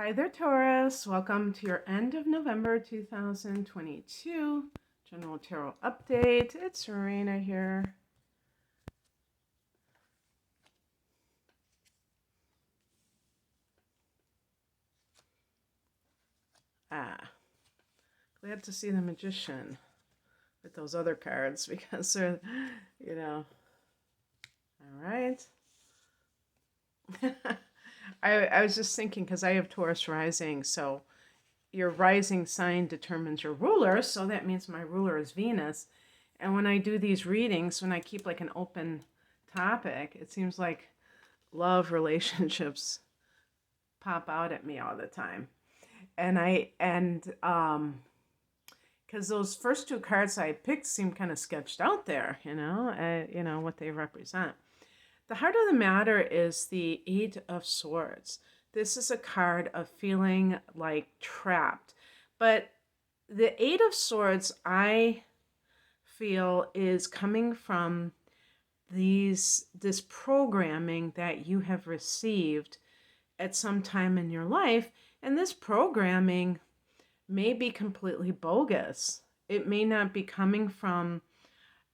Hi there, Taurus. Welcome to your end of November 2022 General Tarot Update. It's Serena here. Glad to see the Magician with those other cards because they're, all right. I was just thinking because I have Taurus rising, so your rising sign determines your ruler, so that means my ruler is Venus. And when I do these readings, when I keep like an open topic, it seems like love relationships pop out at me all the time. Because those first two cards I picked seem kind of sketched out there, what they represent. The heart of the matter is the Eight of Swords. This is a card of feeling like trapped. But the Eight of Swords, I feel, is coming from this programming that you have received at some time in your life. And this programming may be completely bogus. It may not be coming from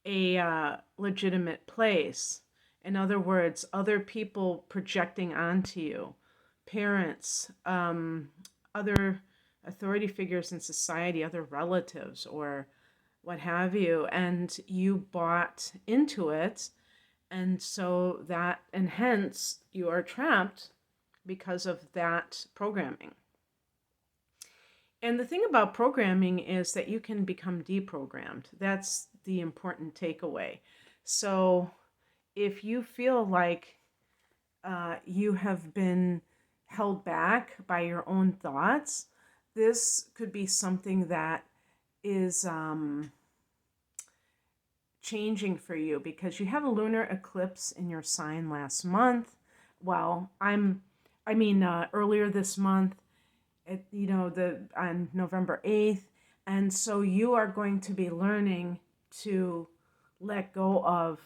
a legitimate place. In other words, other people projecting onto you, parents, other authority figures in society, other relatives, or what have you, and you bought into it, and so that, and hence you are trapped because of that programming. And the thing about programming is that you can become deprogrammed. That's the important takeaway. So if you feel like you have been held back by your own thoughts, this could be something that is changing for you because you have a lunar eclipse in your sign last month. Well, earlier this month, on November 8th. And so you are going to be learning to let go of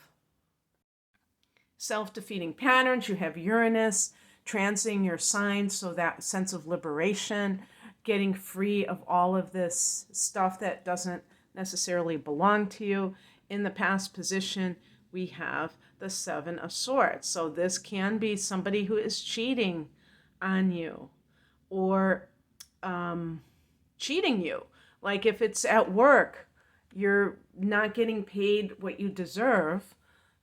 self-defeating patterns. You have Uranus transiting your sign, so that sense of liberation, getting free of all of this stuff that doesn't necessarily belong to you. In the past position, we have the Seven of Swords. So this can be somebody who is cheating on you or cheating you. Like if it's at work, you're not getting paid what you deserve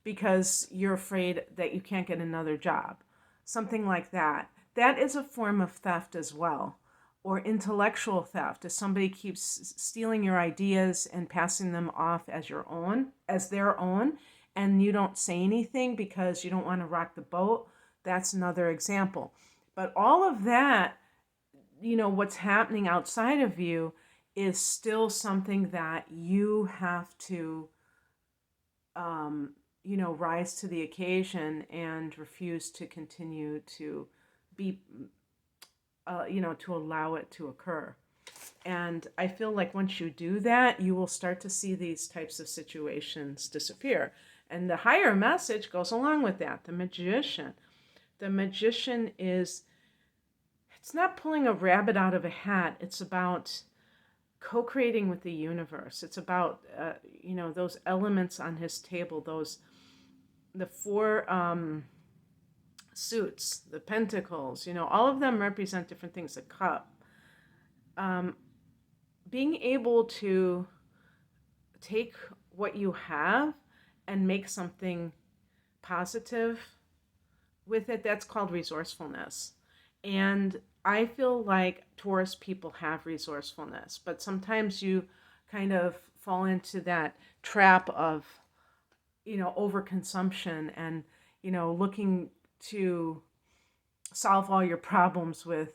because you're afraid that you can't get another job. Something like that. That is a form of theft as well. Or intellectual theft, if somebody keeps stealing your ideas and passing them off as their own, and you don't say anything because you don't want to rock the boat. That's another example. But all of that, what's happening outside of you is still something that you have to rise to the occasion and refuse to continue to be to allow it to occur. And I feel like once you do that, you will start to see these types of situations disappear. And the higher message goes along with that. The Magician. The Magician it's not pulling a rabbit out of a hat. It's about co-creating with the universe. It's about, those elements on his table, the four suits, the pentacles, all of them represent different things. A cup. Being able to take what you have and make something positive with it, that's called resourcefulness. And I feel like Taurus people have resourcefulness, but sometimes you kind of fall into that trap of, overconsumption and, looking to solve all your problems with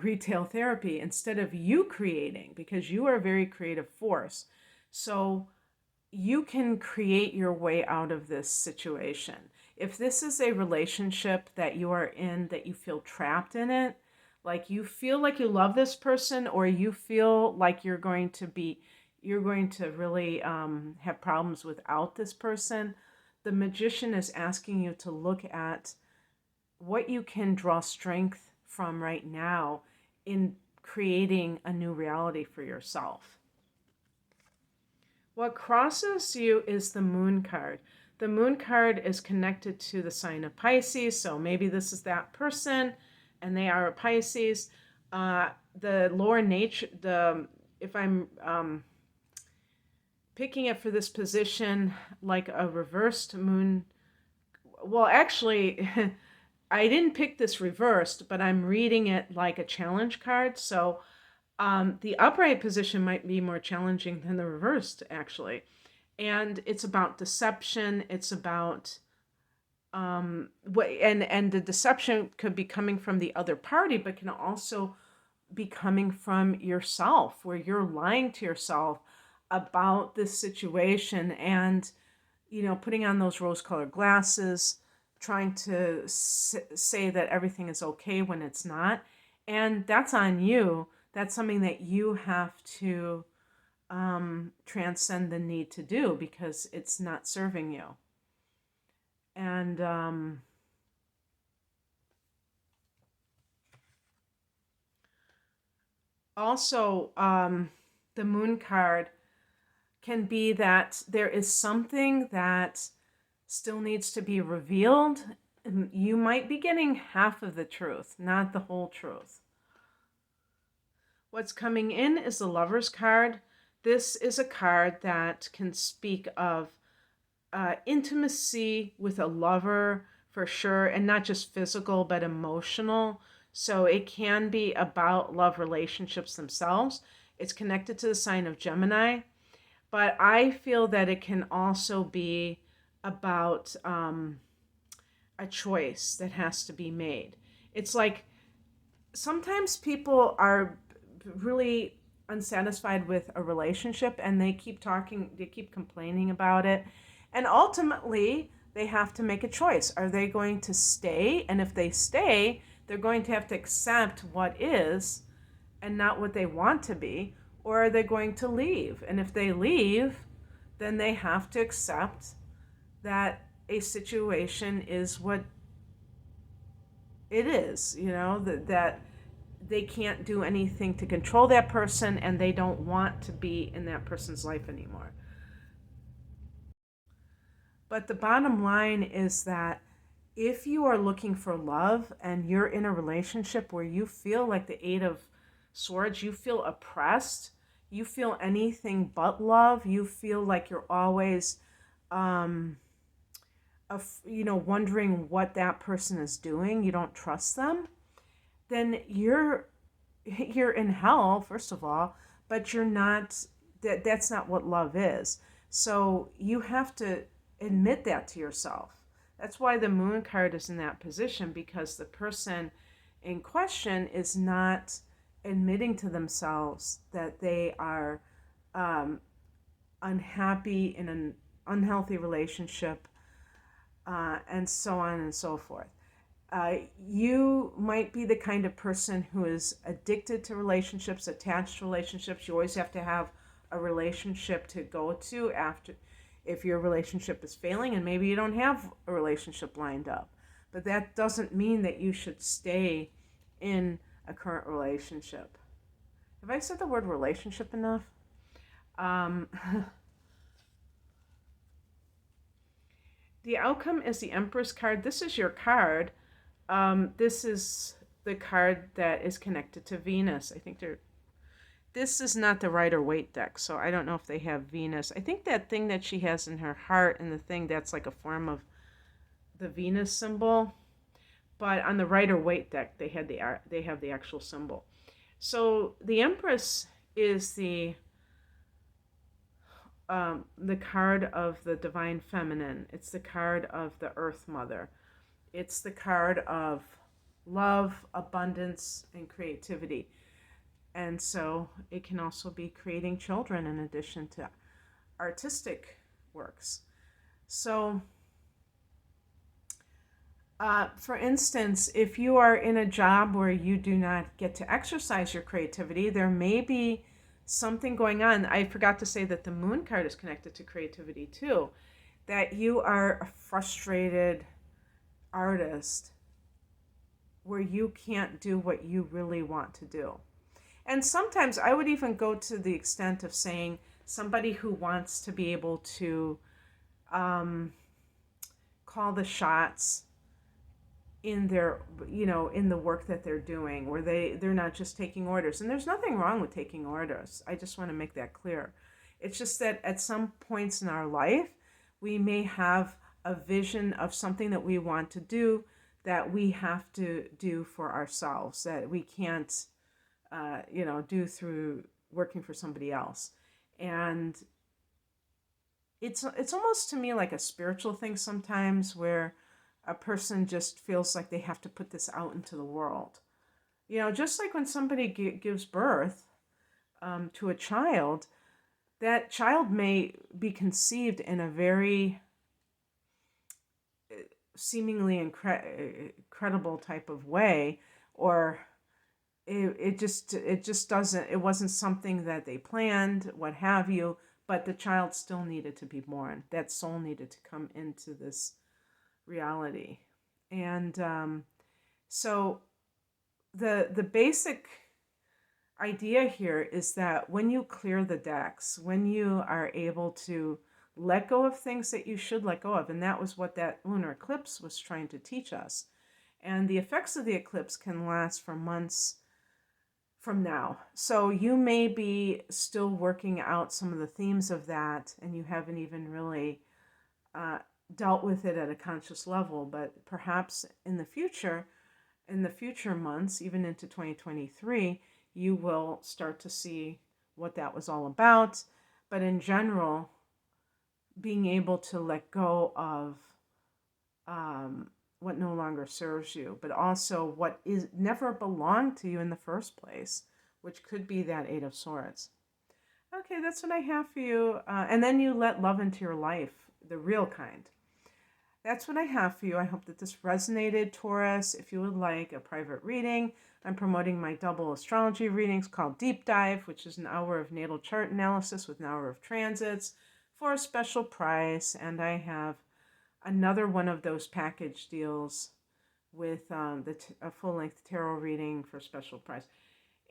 retail therapy instead of you creating, because you are a very creative force. So you can create your way out of this situation. If this is a relationship that you are in, that you feel trapped in it, like you feel like you love this person, or you feel like you're going to really have problems without this person, the Magician is asking you to look at what you can draw strength from right now in creating a new reality for yourself. What crosses you is the moon card. The moon card is connected to the sign of Pisces, so maybe this is that person and they are a Pisces. The lower nature, if I'm picking it for this position like a reversed moon, well, actually, I didn't pick this reversed, but I'm reading it like a challenge card. So the upright position might be more challenging than the reversed, actually. And it's about deception. It's about and the deception could be coming from the other party, but can also be coming from yourself, where you're lying to yourself about this situation and, putting on those rose-colored glasses, trying to say that everything is okay when it's not. And that's on you. That's something that you have to transcend the need to do because it's not serving you. And also, the moon card can be that there is something that still needs to be revealed. You might be getting half of the truth, not the whole truth. What's coming in is the Lover's card. This is a card that can speak of intimacy with a lover for sure, and not just physical, but emotional. So it can be about love relationships themselves. It's connected to the sign of Gemini, but I feel that it can also be about a choice that has to be made. It's like sometimes people are really unsatisfied with a relationship and they keep complaining about it. And ultimately, they have to make a choice. Are they going to stay? And if they stay, they're going to have to accept what is and not what they want to be. Or are they going to leave? And if they leave, then they have to accept that a situation is what it is, that they can't do anything to control that person and they don't want to be in that person's life anymore. But the bottom line is that if you are looking for love and you're in a relationship where you feel like the Eight of Swords, you feel oppressed, you feel anything but love, you feel like you're always wondering what that person is doing, you don't trust them, then you're in hell, first of all, but you're not, that's not what love is. So you have to admit that to yourself. That's why the moon card is in that position, because the person in question is not admitting to themselves that they are unhappy in an unhealthy relationship, and so on and so forth. You might be the kind of person who is addicted to relationships, attached to relationships. You always have to have a relationship to go to after, if your relationship is failing, and maybe you don't have a relationship lined up. But that doesn't mean that you should stay in a current relationship. Have I said the word relationship enough? The outcome is the Empress card. This is your card. This is the card that is connected to Venus. I think this is not the Rider-Waite deck, so I don't know if they have Venus. I think that thing that she has in her heart and the thing that's like a form of the Venus symbol. But on the Rider-Waite deck, they have the actual symbol. So the Empress is the card of the Divine Feminine. It's the card of the Earth Mother. It's the card of love, abundance, and creativity. And so it can also be creating children in addition to artistic works. So, for instance, if you are in a job where you do not get to exercise your creativity, there may be something going on. I forgot to say that the moon card is connected to creativity too, that you are a frustrated artist where you can't do what you really want to do. And sometimes I would even go to the extent of saying somebody who wants to be able to um, call the shots in their, in the work that they're doing, where they're not just taking orders. And there's nothing wrong with taking orders. I just want to make that clear. It's just that at some points in our life, we may have a vision of something that we want to do that we have to do for ourselves, that we can't, do through working for somebody else. And it's almost to me like a spiritual thing sometimes, where a person just feels like they have to put this out into the world. Just like when somebody gives birth to a child, that child may be conceived in a very seemingly incredible type of way, or it just doesn't, it wasn't something that they planned, what have you, but the child still needed to be born. That soul needed to come into this reality. And so the basic idea here is that when you clear the decks, when you are able to let go of things that you should let go of, and that was what that lunar eclipse was trying to teach us. And the effects of the eclipse can last for months from now. So you may be still working out some of the themes of that, and you haven't even really dealt with it at a conscious level, but perhaps in the future months, even into 2023, you will start to see what that was all about. But in general, being able to let go of what no longer serves you, but also what is never belonged to you in the first place, which could be that Eight of Swords. Okay, that's what I have for you. And then you let love into your life, the real kind. That's what I have for you. I hope that this resonated, Taurus. If you would like a private reading, I'm promoting my double astrology readings called Deep Dive, which is an hour of natal chart analysis with an hour of transits for a special price. And I have another one of those package deals with a full-length tarot reading for a special price.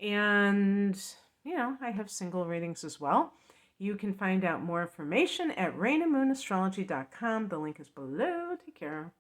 And, I have single readings as well. You can find out more information at rainandmoonastrology.com. The link is below. Take care.